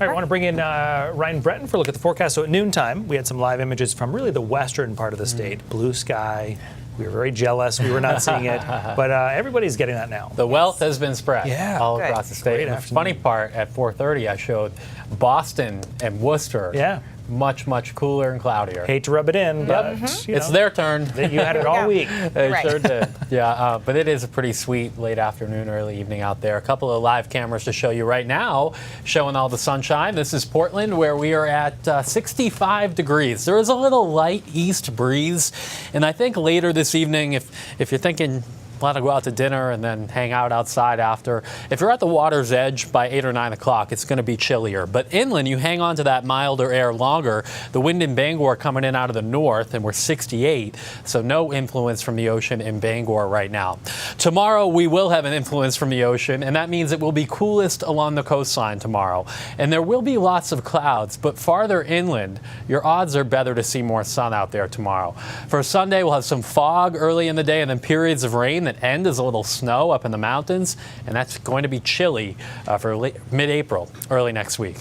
All right, I want to bring in Ryan Breton for a look at the forecast. So at noontime, we had some live images from really the western part of the state. Blue sky. We were very jealous. We were not seeing it. But everybody's getting that now. The wealth has been spread all across the state. And the funny part, at 4:30, I showed Boston and Worcester. Yeah. Much cooler and cloudier. Hate to rub it in, but it's their turn. You had it all week. They sure did. Yeah, but it is a pretty sweet late afternoon, early evening out there. A couple of live cameras to show you right now, showing all the sunshine. This is Portland, where we are at 65 degrees. There is a little light east breeze, and I think later this evening, if you're thinking, plan to go out to dinner and then hang out outside after. If you're at the water's edge by 8 or 9 o'clock, it's going to be chillier. But inland, you hang on to that milder air longer. The wind in Bangor coming in out of the north, and we're 68, so no influence from the ocean in Bangor right now. Tomorrow, we will have an influence from the ocean, and that means it will be coolest along the coastline tomorrow. And there will be lots of clouds, but farther inland, your odds are better to see more sun out there tomorrow. For Sunday, we'll have some fog early in the day and then periods of rain that end as a little snow up in the mountains, and that's going to be chilly for mid-April, early next week.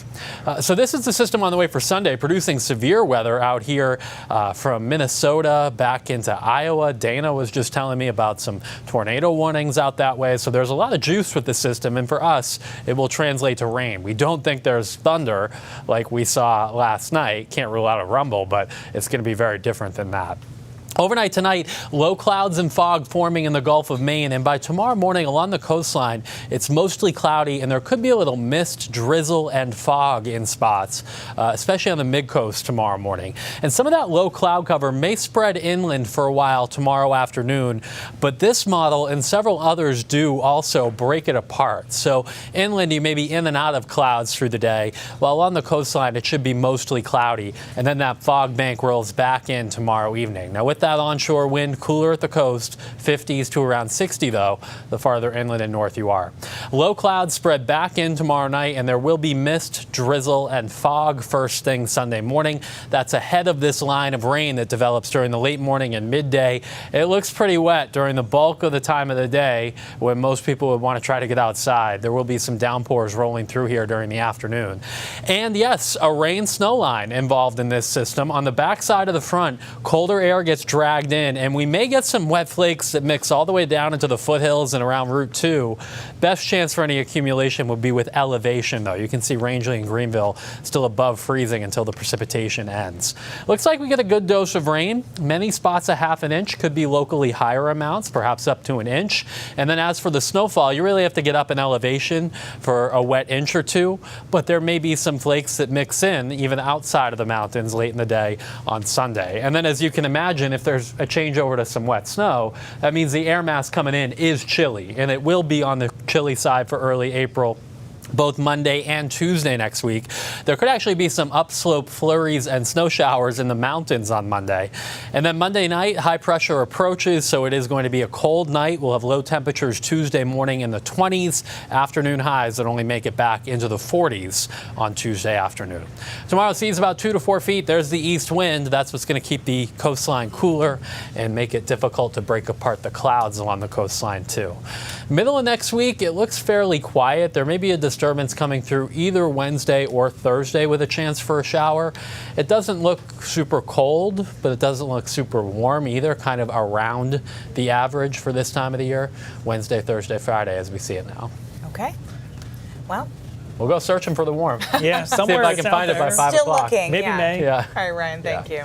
So this is the system on the way for Sunday, producing severe weather out here from Minnesota back into Iowa. Dana was just telling me about some tornado warnings out that way, so there's a lot of juice with the system, and for us, it will translate to rain. We don't think there's thunder like we saw last night. Can't rule out a rumble, but it's going to be very different than that. Overnight tonight, low clouds and fog forming in the Gulf of Maine, and by tomorrow morning along the coastline, it's mostly cloudy, and there could be a little mist, drizzle, and fog in spots, especially on the mid-coast tomorrow morning. And some of that low cloud cover may spread inland for a while tomorrow afternoon, but this model and several others do also break it apart. So inland, you may be in and out of clouds through the day, while along the coastline, it should be mostly cloudy, and then that fog bank rolls back in tomorrow evening. Now, with that onshore wind, cooler at the coast, 50s to around 60 though, the farther inland and north you are. Low clouds spread back in tomorrow night, and there will be mist, drizzle, and fog first thing Sunday morning. That's ahead of this line of rain that develops during the late morning and midday. It looks pretty wet during the bulk of the time of the day when most people would want to try to get outside. There will be some downpours rolling through here during the afternoon. And yes, a rain-snow line involved in this system. On the back side of the front, colder air gets dragged in, and we may get some wet flakes that mix all the way down into the foothills and around Route 2. Best chance for any accumulation would be with elevation, though. You can see Rangeley and Greenville still above freezing until the precipitation ends. Looks like we get a good dose of rain. Many spots a half an inch, could be locally higher amounts, perhaps up to an inch. And then as for the snowfall, you really have to get up in elevation for a wet inch or two, but there may be some flakes that mix in even outside of the mountains late in the day on Sunday. And then, as you can imagine, if there's a changeover to some wet snow, that means the air mass coming in is chilly, and it will be on the chilly side for early April, both Monday and Tuesday next week. There could actually be some upslope flurries and snow showers in the mountains on Monday. And then Monday night, high pressure approaches, so it is going to be a cold night. We'll have low temperatures Tuesday morning in the 20s, afternoon highs that only make it back into the 40s on Tuesday afternoon. Tomorrow sees about 2 to 4 feet. There's the east wind. That's what's going to keep the coastline cooler and make it difficult to break apart the clouds along the coastline too. Middle of next week, it looks fairly quiet. There may be a disturbance coming through either Wednesday or Thursday with a chance for a shower. It doesn't look super cold, but it doesn't look super warm either, kind of around the average for this time of the year. Wednesday, Thursday, Friday as we see it now. Okay. Well, we'll go searching for the warm. Yeah, somewhere. See if I can find it by 5 o'clock. Still looking. Maybe May. Yeah. All right, Ryan, thank you.